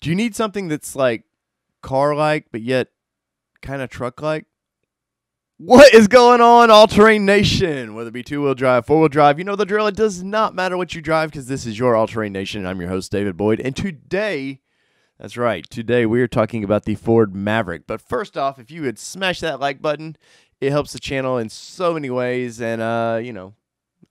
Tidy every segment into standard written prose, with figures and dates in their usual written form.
Do you need something that's like car-like, but yet kind of truck-like? What is going on, All-Terrain Nation? Whether it be two-wheel drive, four-wheel drive, you know the drill. It does not matter what you drive because this is your All-Terrain Nation, and I'm your host, David Boyd. And today, that's right, today we are talking about the Ford Maverick. But first off, if you would smash that like button, it helps the channel in so many ways, and,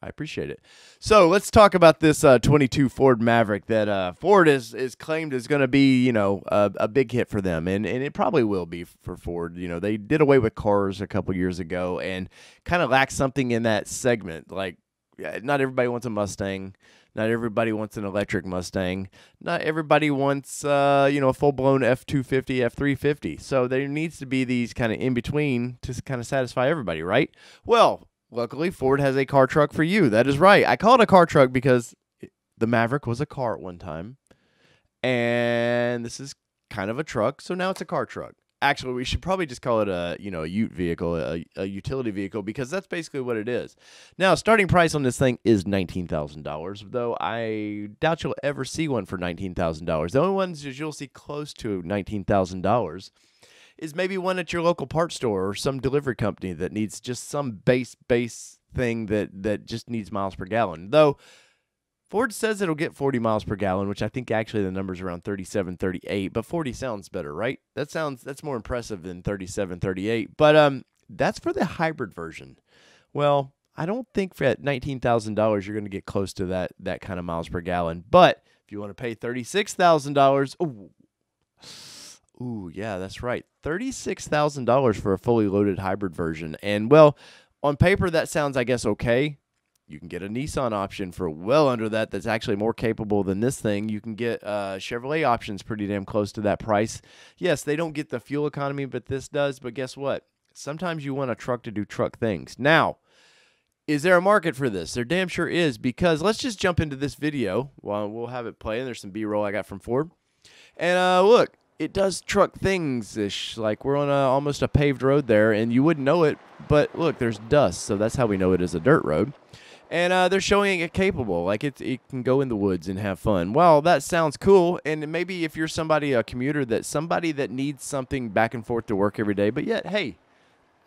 I appreciate it. So let's talk about this 22 Ford Maverick that Ford is claimed is going to be, a big hit for them. And it probably will be for Ford. You know, they did away with cars a couple years ago and kind of lacked something in that segment. Like, not everybody wants a Mustang. Not everybody wants an electric Mustang. Not everybody wants, a full-blown F-250, F-350. So there needs to be these kind of in-between to kind of satisfy everybody, right? Well, luckily, Ford has a car truck for you. That is right. I call it a car truck because the Maverick was a car at one time. And this is kind of a truck, so now it's a car truck. Actually, we should probably just call it a ute vehicle, a utility vehicle, because that's basically what it is. Now, starting price on this thing is $19,000, though I doubt you'll ever see one for $19,000. The only ones you'll see close to $19,000 is maybe one at your local parts store or some delivery company that needs just some base thing that just needs miles per gallon. Though Ford says it'll get 40 miles per gallon, which I think actually the number's around 37, 38, but 40 sounds better, right? That's more impressive than 37, 38. But that's for the hybrid version. Well, I don't think at $19,000 you're going to get close to that kind of miles per gallon. But if you want to pay $36,000, ooh, yeah, that's right. $36,000 for a fully loaded hybrid version. And, well, on paper, that sounds, I guess, okay. You can get a Nissan option for well under that that's actually more capable than this thing. You can get Chevrolet options pretty damn close to that price. Yes, they don't get the fuel economy, but this does. But guess what? Sometimes you want a truck to do truck things. Now, is there a market for this? There damn sure is, because let's just jump into this video. Well, we'll have it play, and there's some B-roll I got from Ford. And look. It does truck things-ish, like we're on almost a paved road there, and you wouldn't know it, but look, there's dust, so that's how we know it is a dirt road. And they're showing it capable, like it can go in the woods and have fun. Well, that sounds cool, and maybe if you're a commuter, somebody that needs something back and forth to work every day, but yet, hey,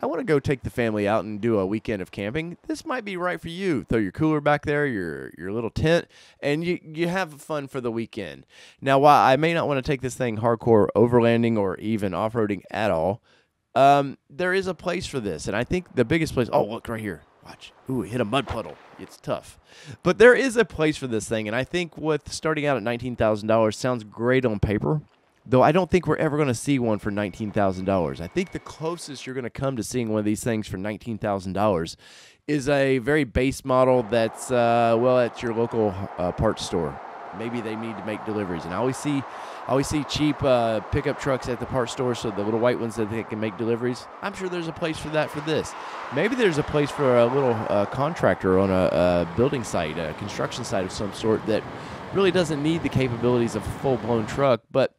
I want to go take the family out and do a weekend of camping. This might be right for you. Throw your cooler back there, your little tent, and you have fun for the weekend. Now, while I may not want to take this thing hardcore overlanding or even off-roading at all, there is a place for this, and I think the biggest place. Oh, look right here. Watch. Ooh, it hit a mud puddle. It's tough. But there is a place for this thing, and I think with starting out at $19,000 sounds great on paper. Though I don't think we're ever going to see one for $19,000. I think the closest you're going to come to seeing one of these things for $19,000 is a very base model that's, at your local parts store. Maybe they need to make deliveries. And I always see cheap pickup trucks at the parts store, so the little white ones that they can make deliveries. I'm sure there's a place for that for this. Maybe there's a place for a little contractor on a building site, a construction site of some sort that really doesn't need the capabilities of a full-blown truck, but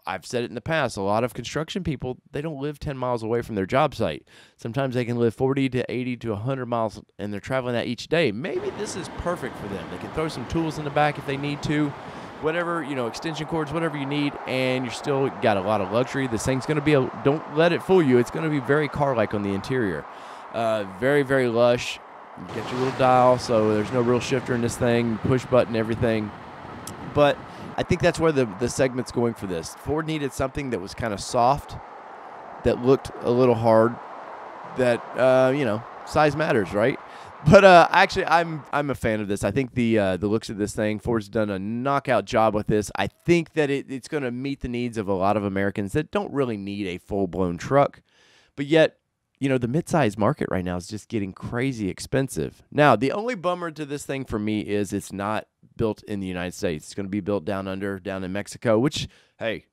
I've said it in the past, a lot of construction people, they don't live 10 miles away from their job site. Sometimes they can live 40 to 80 to 100 miles, and they're traveling that each day. Maybe this is perfect for them. They can throw some tools in the back if they need to, whatever, extension cords, whatever you need, and you're still got a lot of luxury. This thing's going to be, don't let it fool you, it's going to be very car-like on the interior. Very, very lush. You get your little dial, so there's no real shifter in this thing, push button, everything. But I think that's where the segment's going for this. Ford needed something that was kind of soft, that looked a little hard, that, size matters, right? But actually, I'm a fan of this. I think the looks of this thing, Ford's done a knockout job with this. I think that it's going to meet the needs of a lot of Americans that don't really need a full-blown truck, but yet, the midsize market right now is just getting crazy expensive. Now, the only bummer to this thing for me is it's not built in the United States. It's going to be built down in Mexico, which, hey,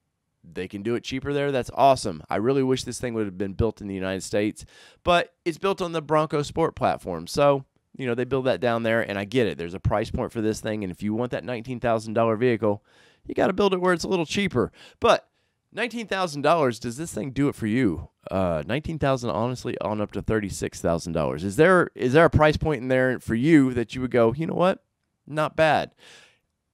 they can do it cheaper there. That's awesome. I really wish this thing would have been built in the United States, but it's built on the Bronco Sport platform. So, they build that down there, and I get it. There's a price point for this thing, and if you want that $19,000 vehicle, you got to build it where it's a little cheaper. But $19,000, does this thing do it for you? $19,000, honestly, on up to $36,000. Is there a price point in there for you that you would go, you know what? Not bad.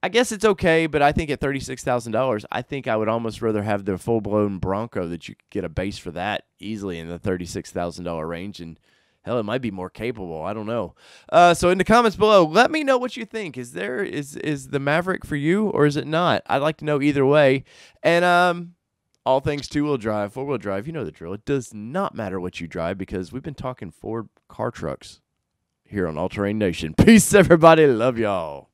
I guess it's okay, but I think at $36,000, I think I would almost rather have the full-blown Bronco that you could get a base for that easily in the $36,000 range. And hell, it might be more capable. I don't know. So in the comments below, let me know what you think. Is the Maverick for you or is it not? I'd like to know either way. And all things two-wheel drive, four-wheel drive, you know the drill. It does not matter what you drive because we've been talking Ford car trucks here on All Terrain Nation. Peace, everybody. Love y'all.